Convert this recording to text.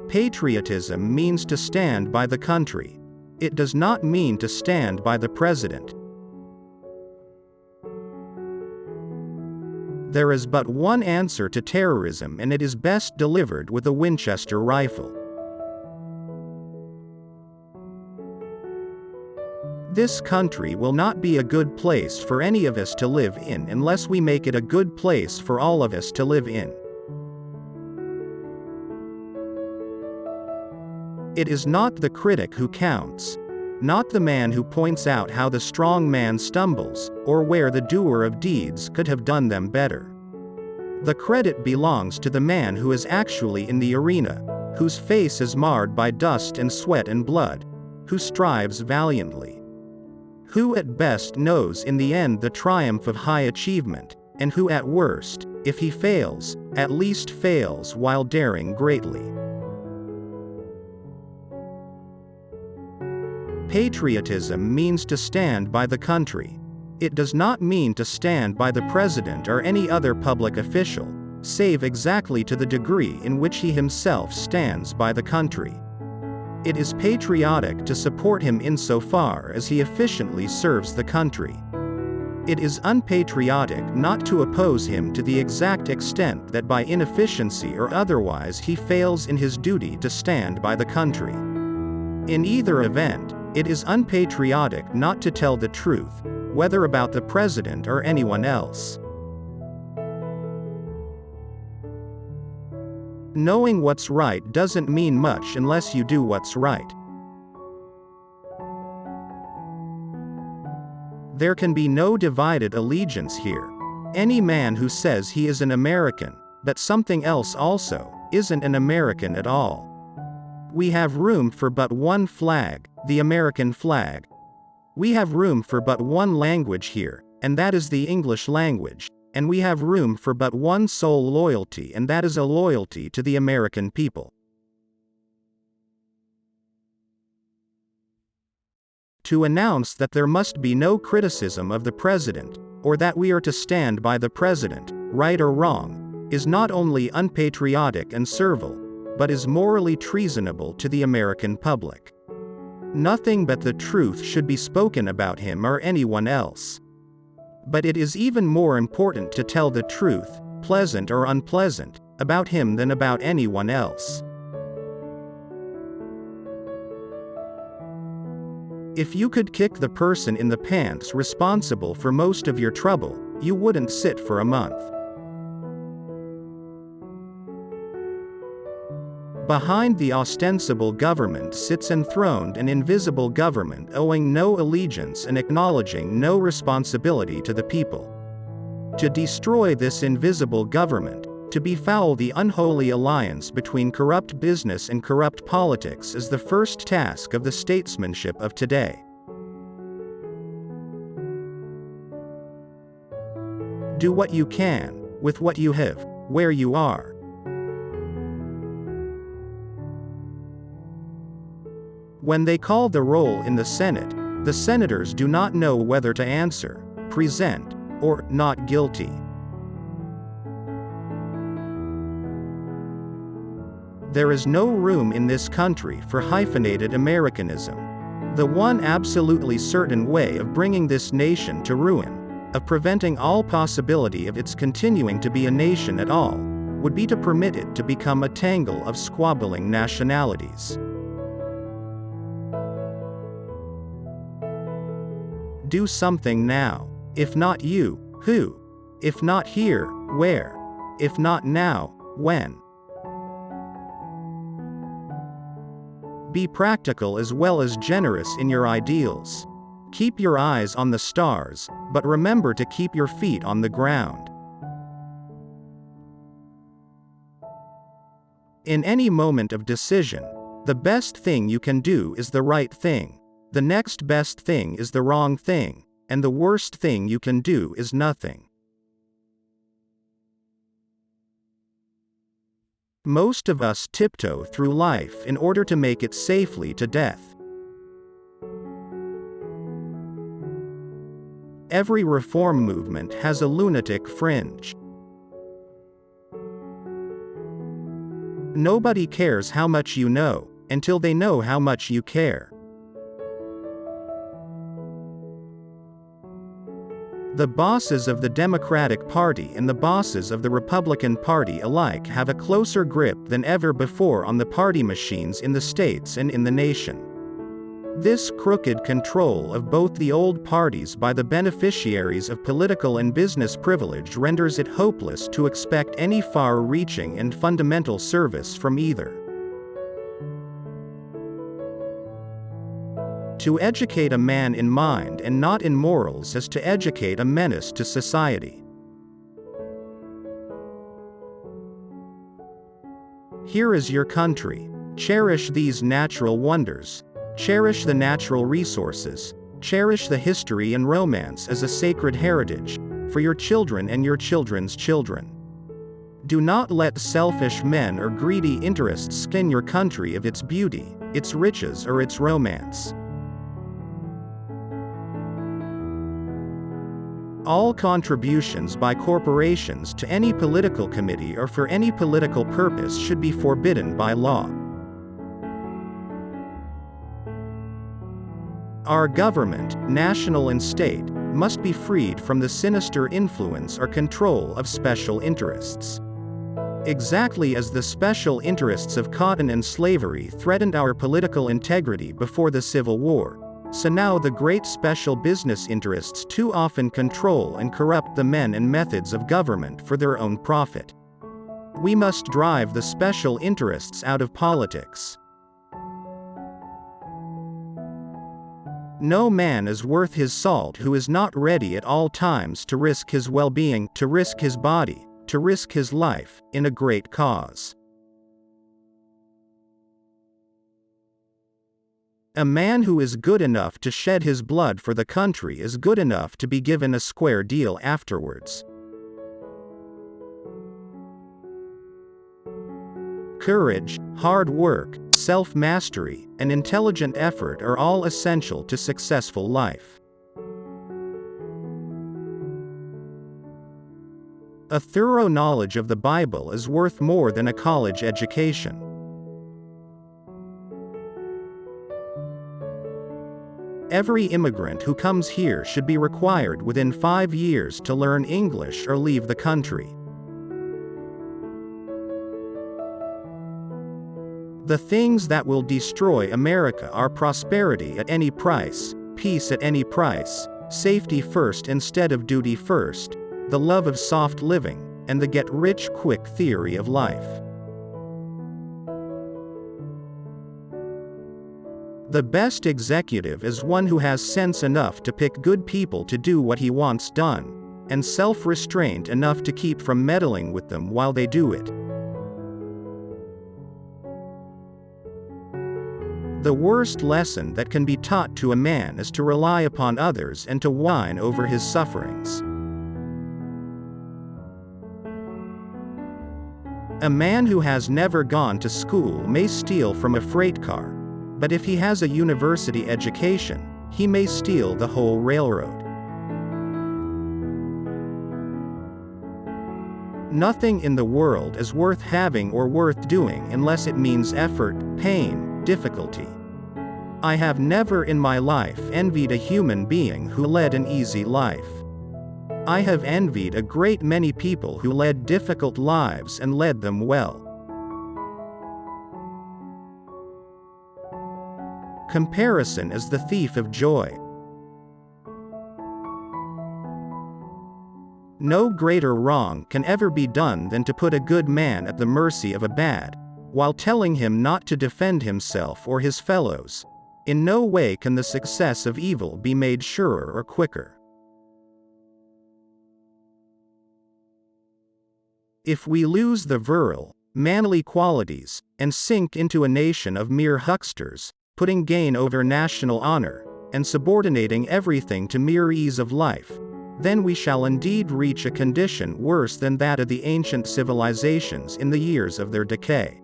Patriotism means to stand by the country. It does not mean to stand by the president. There is but one answer to terrorism, and it is best delivered with a Winchester rifle. This country will not be a good place for any of us to live in unless we make it a good place for all of us to live in. It is not the critic who counts, not the man who points out how the strong man stumbles, or where the doer of deeds could have done them better. The credit belongs to the man who is actually in the arena, whose face is marred by dust and sweat and blood, who strives valiantly, who at best knows in the end the triumph of high achievement, and who at worst, if he fails, at least fails while daring greatly. Patriotism means to stand by the country. It does not mean to stand by the president or any other public official, save exactly to the degree in which he himself stands by the country. It is patriotic to support him insofar as he efficiently serves the country. It is unpatriotic not to oppose him to the exact extent that by inefficiency or otherwise he fails in his duty to stand by the country. In either event, it is unpatriotic not to tell the truth, whether about the president or anyone else. Knowing what's right doesn't mean much unless you do what's right. There can be no divided allegiance here. Any man who says he is an American, but something else also, isn't an American at all. We have room for but one flag, the American flag. We have room for but one language here, and that is the English language, and we have room for but one sole loyalty, and that is a loyalty to the American people. To announce that there must be no criticism of the president, or that we are to stand by the president, right or wrong, is not only unpatriotic and servile, but is morally treasonable to the American public. Nothing but the truth should be spoken about him or anyone else. But it is even more important to tell the truth, pleasant or unpleasant, about him than about anyone else. If you could kick the person in the pants responsible for most of your trouble, you wouldn't sit for a month. Behind the ostensible government sits enthroned an invisible government owing no allegiance and acknowledging no responsibility to the people. To destroy this invisible government, to befoul the unholy alliance between corrupt business and corrupt politics is the first task of the statesmanship of today. Do what you can, with what you have, where you are. When they call the roll in the Senate, the senators do not know whether to answer, present, or not guilty. There is no room in this country for hyphenated Americanism. The one absolutely certain way of bringing this nation to ruin, of preventing all possibility of its continuing to be a nation at all, would be to permit it to become a tangle of squabbling nationalities. Do something now. If not you, who? If not here, where? If not now, when? Be practical as well as generous in your ideals. Keep your eyes on the stars, but remember to keep your feet on the ground. In any moment of decision, the best thing you can do is the right thing. The next best thing is the wrong thing, and the worst thing you can do is nothing. Most of us tiptoe through life in order to make it safely to death. Every reform movement has a lunatic fringe. Nobody cares how much you know, until they know how much you care. The bosses of the Democratic Party and the bosses of the Republican Party alike have a closer grip than ever before on the party machines in the states and in the nation. This crooked control of both the old parties by the beneficiaries of political and business privilege renders it hopeless to expect any far-reaching and fundamental service from either. To educate a man in mind and not in morals is to educate a menace to society. Here is your country. Cherish these natural wonders. Cherish the natural resources. Cherish the history and romance as a sacred heritage, for your children and your children's children. Do not let selfish men or greedy interests skin your country of its beauty, its riches or its romance. All contributions by corporations to any political committee or for any political purpose should be forbidden by law. Our government, national and state, must be freed from the sinister influence or control of special interests. Exactly as the special interests of cotton and slavery threatened our political integrity before the Civil War, so now the great special business interests too often control and corrupt the men and methods of government for their own profit. We must drive the special interests out of politics. No man is worth his salt who is not ready at all times to risk his well-being, to risk his body, to risk his life, in a great cause. A man who is good enough to shed his blood for the country is good enough to be given a square deal afterwards. Courage, hard work, self-mastery, and intelligent effort are all essential to successful life. A thorough knowledge of the Bible is worth more than a college education. Every immigrant who comes here should be required within 5 years to learn English or leave the country. The things that will destroy America are prosperity at any price, peace at any price, safety first instead of duty first, the love of soft living, and the get-rich-quick theory of life. The best executive is one who has sense enough to pick good people to do what he wants done, and self-restraint enough to keep from meddling with them while they do it. The worst lesson that can be taught to a man is to rely upon others and to whine over his sufferings. A man who has never gone to school may steal from a freight car, but if he has a university education, he may steal the whole railroad. Nothing in the world is worth having or worth doing unless it means effort, pain, difficulty. I have never in my life envied a human being who led an easy life. I have envied a great many people who led difficult lives and led them well. Comparison is the thief of joy. No greater wrong can ever be done than to put a good man at the mercy of a bad, while telling him not to defend himself or his fellows. In no way can the success of evil be made surer or quicker. If we lose the virile, manly qualities, and sink into a nation of mere hucksters, putting gain over national honor, and subordinating everything to mere ease of life, then we shall indeed reach a condition worse than that of the ancient civilizations in the years of their decay.